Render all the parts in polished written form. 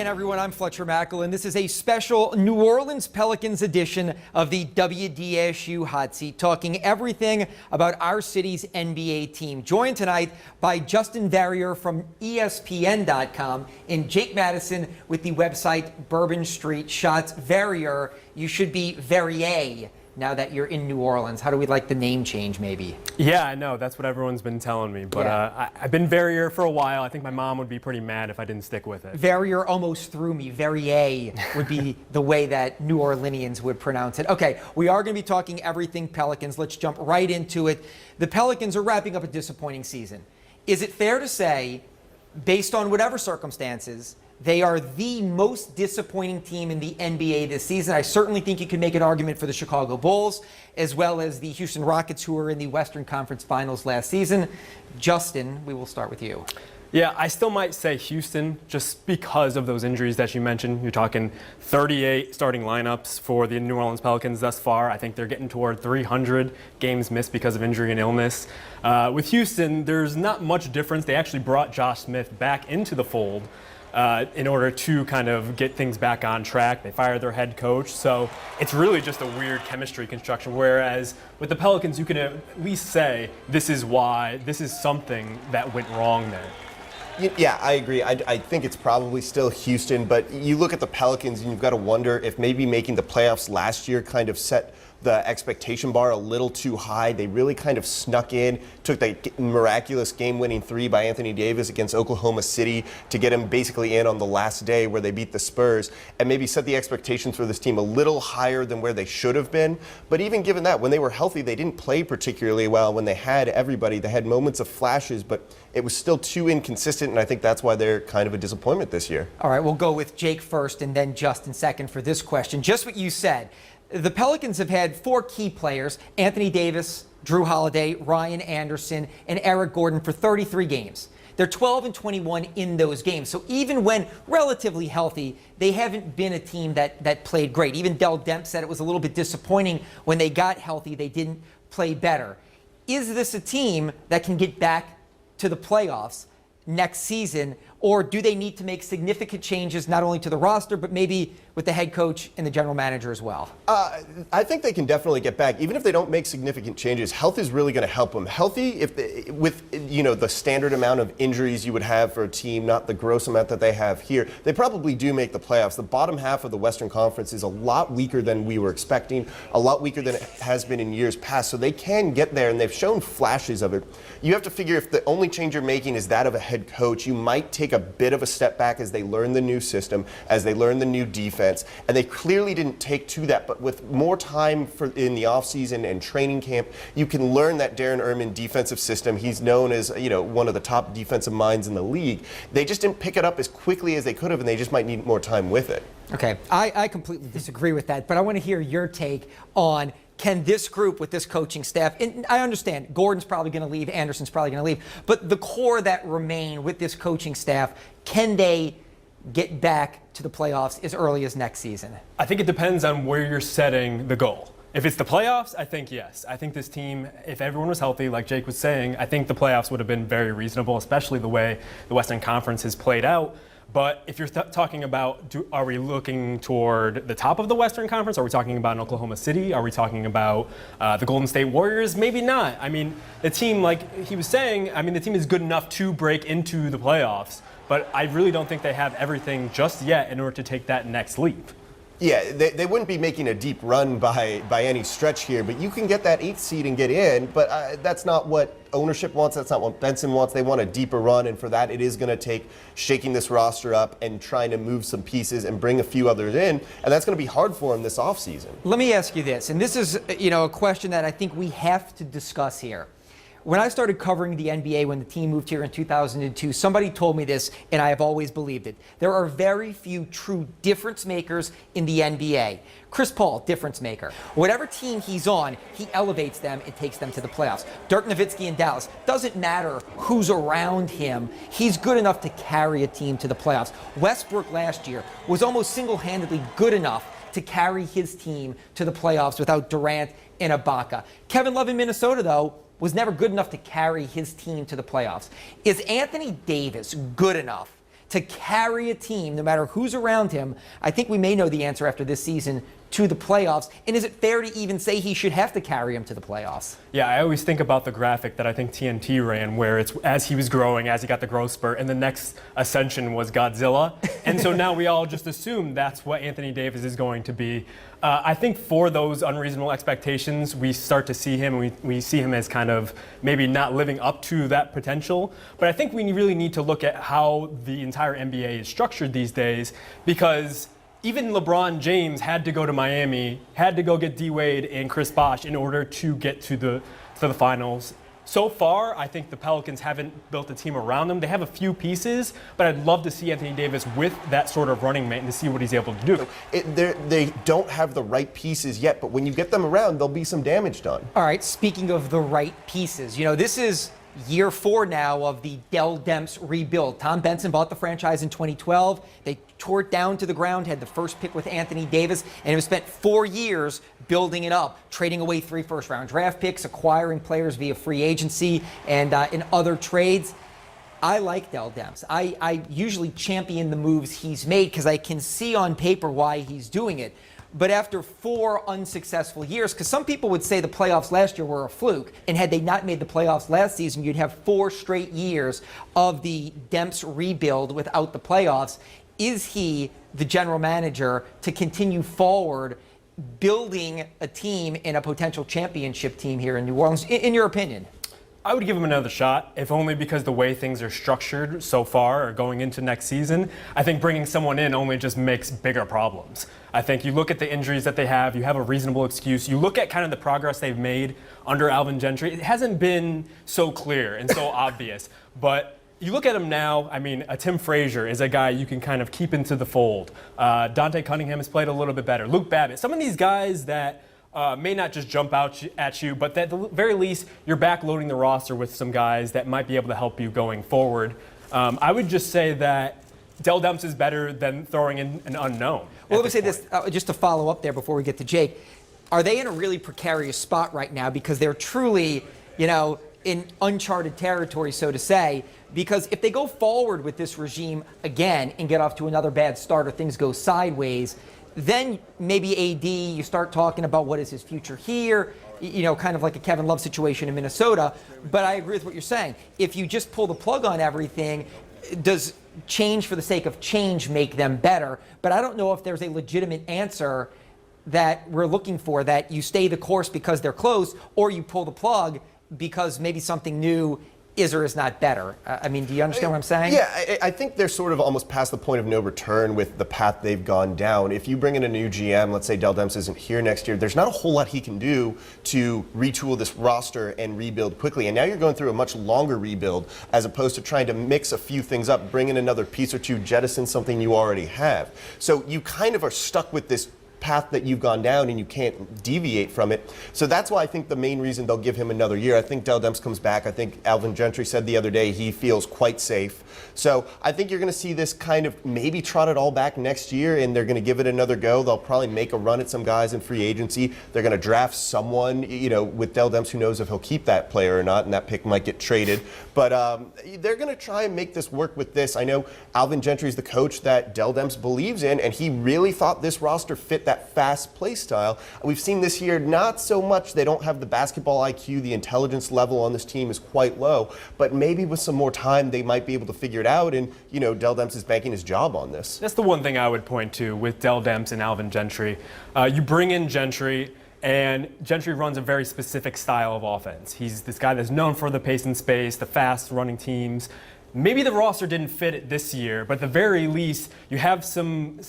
again, everyone. I'm Fletcher Mackel, and this is a special New Orleans Pelicans edition of the WDSU Hot Seat, talking everything about our city's NBA team. Joined tonight by Justin Verrier from ESPN.com and Jake Madison with the website Bourbon Street Shots. Verrier, you should be Verrier now that you're in New Orleans. How do we like the name change, maybe? Yeah, I know. That's what everyone's been telling me. But I've been Verrier for a while. I think my mom would be pretty mad if I didn't stick with it. Verrier almost threw me. Verrier would be the way that New Orleanians would pronounce it. Okay, we are going to be talking everything Pelicans. Let's jump right into it. The Pelicans are wrapping up a disappointing season. Is it fair to say, based on whatever circumstances, they are the most disappointing team in the NBA this season? I certainly think you can make an argument for the Chicago Bulls, as well as the Houston Rockets, who were in the Western Conference Finals last season. Justin, we will start with you. Yeah, I still might say Houston just because of those injuries that you mentioned. You're talking 38 starting lineups for the New Orleans Pelicans thus far. I think they're getting toward 300 games missed because of injury and illness. With Houston, there's not much difference. They actually brought Josh Smith back into the fold in order to kind of get things back on track. They fired their head coach. So it's really just a weird chemistry construction. Whereas with the Pelicans, you can at least say this is why, this is something that went wrong there. Yeah, I agree. I think it's probably still Houston, but you look at the Pelicans and you've got to wonder if maybe making the playoffs last year kind of set the expectation bar a little too high. They really kind of snuck in, took that miraculous game-winning three by Anthony Davis against Oklahoma City to get him basically in on the last day where they beat the Spurs, and maybe set the expectations for this team a little higher than where they should have been. But even given that, when they were healthy, they didn't play particularly well. When they had everybody, they had moments of flashes, but it was still too inconsistent, and I think that's why they're kind of a disappointment this year. All right, we'll go with Jake first and then Justin second for this question. Just what you said. The Pelicans have had four key players: Anthony Davis, Drew Holiday, Ryan Anderson, and Eric Gordon for 33 games. They're 12-21 in those games. So even when relatively healthy, they haven't been a team that played great. Even Dell Demp said it was a little bit disappointing when they got healthy, they didn't play better. Is this a team that can get back to the playoffs next season, or do they need to make significant changes not only to the roster, but maybe with the head coach and the general manager as well? I think they can definitely get back. Even if they don't make significant changes, health is really going to help them. Healthy, with the standard amount of injuries you would have for a team, not the gross amount that they have here, they probably do make the playoffs. The bottom half of the Western Conference is a lot weaker than we were expecting, a lot weaker than it has been in years past. So they can get there, and they've shown flashes of it. You have to figure if the only change you're making is that of a head coach, you might take a bit of a step back as they learn the new system, as they learn the new defense. And they clearly didn't take to that, but with more time in the offseason and training camp, you can learn that Darren Erman defensive system. He's known as one of the top defensive minds in the league. They just didn't pick it up as quickly as they could have, and they just might need more time with it. Okay, I completely disagree with that, but I want to hear your take on, can this group with this coaching staff, and I understand Gordon's probably going to leave, Anderson's probably going to leave, but the core that remain with this coaching staff, can they get back to the playoffs as early as next season? I think it depends on where you're setting the goal. If it's the playoffs, I think yes. I think this team, if everyone was healthy, like Jake was saying, I think the playoffs would have been very reasonable, especially the way the Western Conference has played out. But if you're talking about, are we looking toward the top of the Western Conference? Are we talking about an Oklahoma City? Are we talking about the Golden State Warriors? Maybe not. I mean, the team, like he was saying, the team is good enough to break into the playoffs. But I really don't think they have everything just yet in order to take that next leap. Yeah, they wouldn't be making a deep run by any stretch here, but you can get that 8th seed and get in, but that's not what ownership wants, that's not what Benson wants. They want a deeper run, and for that it is going to take shaking this roster up and trying to move some pieces and bring a few others in, and that's going to be hard for them this offseason. Let me ask you this, and this is a question that I think we have to discuss here. When I started covering the NBA when the team moved here in 2002, somebody told me this, and I have always believed it. There are very few true difference makers in the NBA. Chris Paul, difference maker. Whatever team he's on, he elevates them and takes them to the playoffs. Dirk Nowitzki in Dallas, doesn't matter who's around him, he's good enough to carry a team to the playoffs. Westbrook last year was almost single-handedly good enough to carry his team to the playoffs without Durant and Ibaka. Kevin Love in Minnesota, though, was never good enough to carry his team to the playoffs. Is Anthony Davis good enough to carry a team, no matter who's around him? I think we may know the answer after this season, to the playoffs. And is it fair to even say he should have to carry him to the playoffs? Yeah, I always think about the graphic that I think TNT ran, where it's as he was growing, as he got the growth spurt, and the next ascension was Godzilla. And so now we all just assume that's what Anthony Davis is going to be. I think for those unreasonable expectations, we start to see him, we see him as kind of maybe not living up to that potential. But I think we really need to look at how the entire NBA is structured these days, because even LeBron James had to go to Miami, had to go get D-Wade and Chris Bosh in order to get to the finals. So far, I think the Pelicans haven't built a team around them. They have a few pieces, but I'd love to see Anthony Davis with that sort of running mate and to see what he's able to do. They don't have the right pieces yet, but when you get them around, there'll be some damage done. All right, speaking of the right pieces, this is year 4 now of the Dell Demps rebuild. Tom Benson bought the franchise in 2012. They tore it down to the ground, had the first pick with Anthony Davis, and it was spent 4 years building it up, trading away 3 first-round draft picks, acquiring players via free agency and in other trades. I like Dell Demps. I usually champion the moves he's made because I can see on paper why he's doing it. But after 4 unsuccessful years, because some people would say the playoffs last year were a fluke, and had they not made the playoffs last season, you'd have 4 straight years of the Demps rebuild without the playoffs. Is he the general manager to continue forward building a team and a potential championship team here in New Orleans, in your opinion? I would give him another shot, if only because the way things are structured so far or going into next season. I think bringing someone in only just makes bigger problems. I think you look at the injuries that they have, you have a reasonable excuse. You look at kind of the progress they've made under Alvin Gentry. It hasn't been so clear and so obvious, but you look at him now, I mean, a Tim Frazier is a guy you can kind of keep into the fold. Dante Cunningham has played a little bit better. Luke Babbitt, some of these guys that may not just jump out at you, but at the very least, you're backloading the roster with some guys that might be able to help you going forward. I would just say that Dell Demps is better than throwing in an unknown. Well, let me say this, just to follow up there before we get to Jake. Are they in a really precarious spot right now because they're truly, in uncharted territory, so to say? Because if they go forward with this regime again and get off to another bad start or things go sideways, then maybe AD, you start talking about what is his future here, kind of like a Kevin Love situation in Minnesota. But I agree with what you're saying. If you just pull the plug on everything, does change for the sake of change make them better? But I don't know if there's a legitimate answer that we're looking for, that you stay the course because they're close, or you pull the plug because maybe something new is or is not better. I mean, do you understand what I'm saying? Yeah, I think they're sort of almost past the point of no return with the path they've gone down. If you bring in a new GM, let's say Dell Demps isn't here next year, there's not a whole lot he can do to retool this roster and rebuild quickly. And now you're going through a much longer rebuild as opposed to trying to mix a few things up, bring in another piece or two, jettison something you already have. So you kind of are stuck with this path that you've gone down and you can't deviate from it. So that's why I think the main reason they'll give him another year. I think Dell Demps comes back. I think Alvin Gentry said the other day he feels quite safe. So I think you're going to see this kind of maybe trot it all back next year, and they're going to give it another go. They'll probably make a run at some guys in free agency. They're going to draft someone, with Dell Demps, who knows if he'll keep that player or not, and that pick might get traded. But they're going to try and make this work with this. I know Alvin Gentry is the coach that Dell Demps believes in, and he really thought this roster fit that fast play style. We've seen this year not so much. They don't have the basketball IQ. The intelligence level on this team is quite low. But maybe with some more time, they might be able to figure it out. And, Dell Demps is banking his job on this. That's the one thing I would point to with Dell Demps and Alvin Gentry. You bring in Gentry, and Gentry runs a very specific style of offense. He's this guy that's known for the pace and space, the fast running teams. Maybe the roster didn't fit it this year, but at the very least, you have some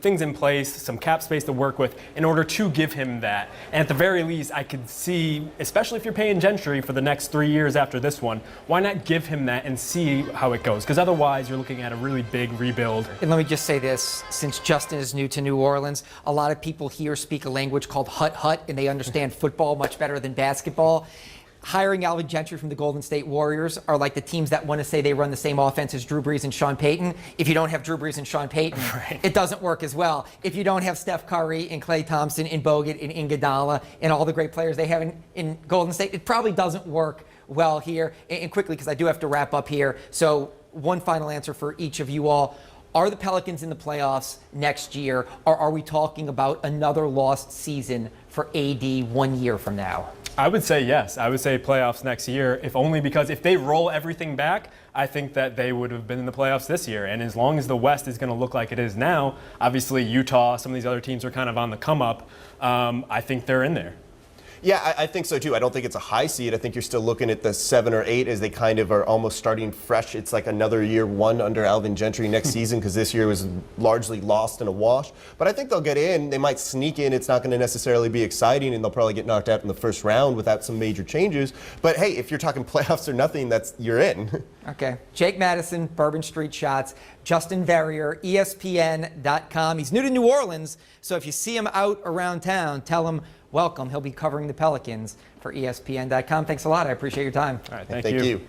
things in place, some cap space to work with in order to give him that. And at the very least, I could see, especially if you're paying Gentry for the next 3 years after this one, why not give him that and see how it goes? Because otherwise, you're looking at a really big rebuild. And let me just say this, since Justin is new to New Orleans, a lot of people here speak a language called hut-hut, and they understand football much better than basketball. Hiring Alvin Gentry from the Golden State Warriors are like the teams that want to say they run the same offense as Drew Brees and Sean Payton. If you don't have Drew Brees and Sean Payton, right, it doesn't work as well. If you don't have Steph Curry and Klay Thompson and Bogut and Iguodala and all the great players they have in Golden State, it probably doesn't work well here. And quickly, because I do have to wrap up here. So one final answer for each of you all. Are the Pelicans in the playoffs next year, or are we talking about another lost season for AD 1 year from now? I would say yes. I would say playoffs next year, if only because if they roll everything back, I think that they would have been in the playoffs this year. And as long as the West is going to look like it is now, obviously Utah, some of these other teams are kind of on the come up. I think they're in there. Yeah, I think so too. I don't think it's a high seed. I think you're still looking at the 7 or 8 as they kind of are almost starting fresh. It's like another year one under Alvin Gentry next season because this year was largely lost in a wash. But I think they'll get in. They might sneak in. It's not going to necessarily be exciting, and they'll probably get knocked out in the first round without some major changes. But hey, if you're talking playoffs or nothing, you're in. Okay. Jake Madison, Bourbon Street Shots. Justin Verrier, ESPN.com. He's new to New Orleans, so if you see him out around town, tell him welcome. He'll be covering the Pelicans for ESPN.com. Thanks a lot. I appreciate your time. All right, Thank you.